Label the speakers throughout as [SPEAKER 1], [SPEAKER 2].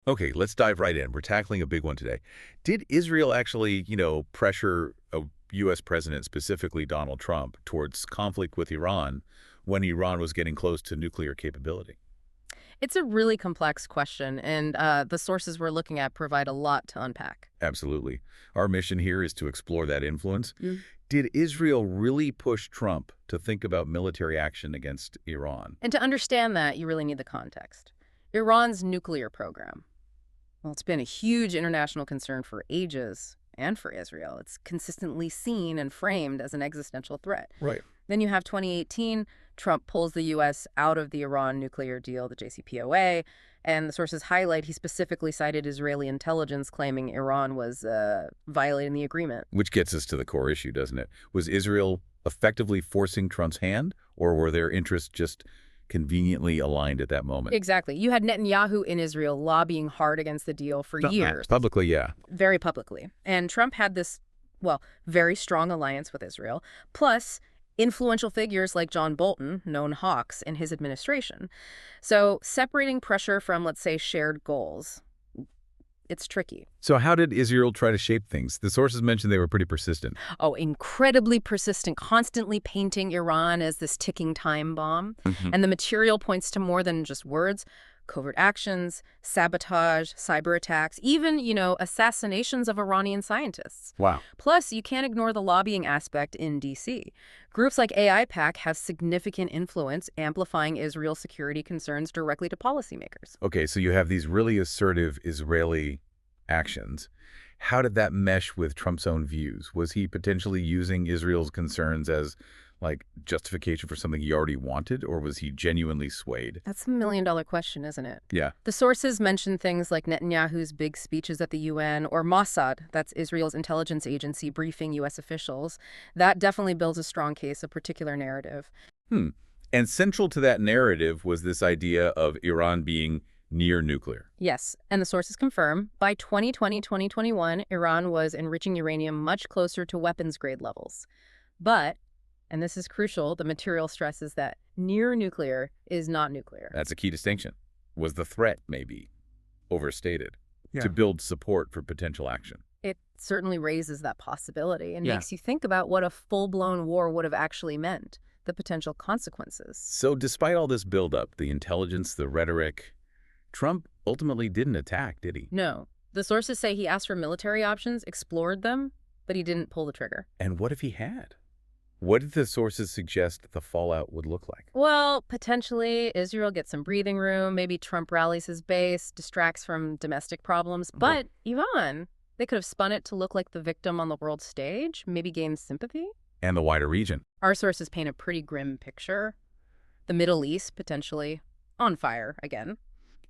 [SPEAKER 1] Okay, let's dive right in. We're tackling a big one today. Did Israel actually, pressure a U.S. president, specifically Donald Trump, towards conflict with Iran when Iran was getting close to nuclear capability?
[SPEAKER 2] It's a really complex question, and the sources we're looking at provide a lot to unpack.
[SPEAKER 1] Absolutely. Our mission here is to explore that influence.
[SPEAKER 2] Mm.
[SPEAKER 1] Did Israel really push Trump to think about military action against Iran?
[SPEAKER 2] And to understand that, you really need the context. Iran's nuclear program. Well, it's been a huge international concern for ages, and for Israel. It's consistently seen and framed as an existential threat.
[SPEAKER 1] Right.
[SPEAKER 2] Then you have 2018, Trump pulls the U.S. out of the Iran nuclear deal, the JCPOA, and the sources highlight he specifically cited Israeli intelligence claiming Iran was violating the agreement.
[SPEAKER 1] Which gets us to the core issue, doesn't it? Was Israel effectively forcing Trump's hand, or were their interests just conveniently aligned at that moment?
[SPEAKER 2] Exactly. You had Netanyahu in Israel lobbying hard against the deal for years.
[SPEAKER 1] Publicly, yeah.
[SPEAKER 2] Very publicly. And Trump had this, well, very strong alliance with Israel, plus influential figures like John Bolton, known hawks, in his administration. So separating pressure from, let's say, shared goals, it's tricky.
[SPEAKER 1] So how did Israel try to shape things? The sources mentioned they were pretty persistent.
[SPEAKER 2] Oh, incredibly persistent, constantly painting Iran as this ticking time bomb. And the material points to more than just words. Covert actions, sabotage, cyber attacks, even, assassinations of Iranian scientists.
[SPEAKER 1] Wow.
[SPEAKER 2] Plus, you can't ignore the lobbying aspect in D.C. Groups like AIPAC have significant influence amplifying Israel's security concerns directly to policymakers.
[SPEAKER 1] Okay, so you have these really assertive Israeli actions. How did that mesh with Trump's own views? Was he potentially using Israel's concerns as, justification for something he already wanted, or was he genuinely swayed?
[SPEAKER 2] That's a million-dollar question, isn't it?
[SPEAKER 1] Yeah.
[SPEAKER 2] The sources mention things like Netanyahu's big speeches at the UN or Mossad, that's Israel's intelligence agency, briefing U.S. officials. That definitely builds a strong case, a particular narrative.
[SPEAKER 1] And central to that narrative was this idea of Iran being near nuclear.
[SPEAKER 2] Yes, and the sources confirm, by 2020-2021, Iran was enriching uranium much closer to weapons-grade levels. But, and this is crucial, the material stresses that near nuclear is not nuclear.
[SPEAKER 1] That's a key distinction. Was the threat, maybe, overstated
[SPEAKER 3] Yeah.
[SPEAKER 1] to build support for potential action?
[SPEAKER 2] It certainly raises that possibility and
[SPEAKER 3] Yeah.
[SPEAKER 2] makes you think about what a full-blown war would have actually meant, the potential consequences.
[SPEAKER 1] So despite all this buildup, the intelligence, the rhetoric, Trump ultimately didn't attack, did he?
[SPEAKER 2] No. The sources say he asked for military options, explored them, but he didn't pull the trigger.
[SPEAKER 1] And what if he had? What did the sources suggest the fallout would look like?
[SPEAKER 2] Well, potentially, Israel gets some breathing room, maybe Trump rallies his base, distracts from domestic problems. But Iran, they could have spun it to look like the victim on the world stage, maybe gain sympathy.
[SPEAKER 1] And the wider region.
[SPEAKER 2] Our sources paint a pretty grim picture. The Middle East, potentially, on fire again.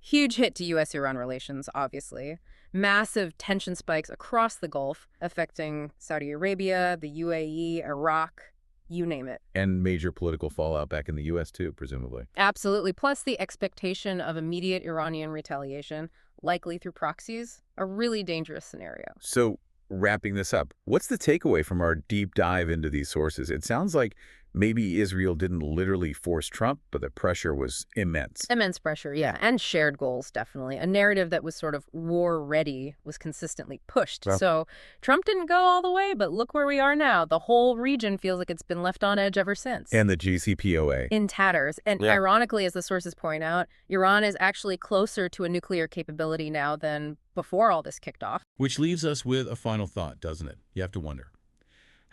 [SPEAKER 2] Huge hit to U.S.-Iran relations, obviously. Massive tension spikes across the Gulf, affecting Saudi Arabia, the UAE, Iraq, you name it.
[SPEAKER 1] And major political fallout back in the U.S. too, presumably.
[SPEAKER 2] Absolutely. Plus the expectation of immediate Iranian retaliation, likely through proxies, a really dangerous scenario.
[SPEAKER 1] So wrapping this up, what's the takeaway from our deep dive into these sources? It sounds like maybe Israel didn't literally force Trump, but the pressure was immense.
[SPEAKER 2] Immense pressure, yeah. And shared goals, definitely. A narrative that was sort of war-ready was consistently pushed.
[SPEAKER 1] Well,
[SPEAKER 2] So Trump didn't go all the way, but look where we are now. The whole region feels like it's been left on edge ever since.
[SPEAKER 1] and the JCPOA.
[SPEAKER 2] In tatters. And
[SPEAKER 1] Yeah.
[SPEAKER 2] ironically, as the sources point out, Iran is actually closer to a nuclear capability now than before all this kicked off.
[SPEAKER 3] Which leaves us with a final thought, doesn't it? You have to wonder.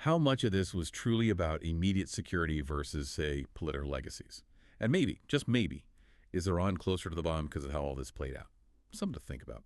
[SPEAKER 3] How much of this was truly about immediate security versus, say, political legacies? And maybe, just maybe, is Iran closer to the bomb because of how all this played out? Something to think about.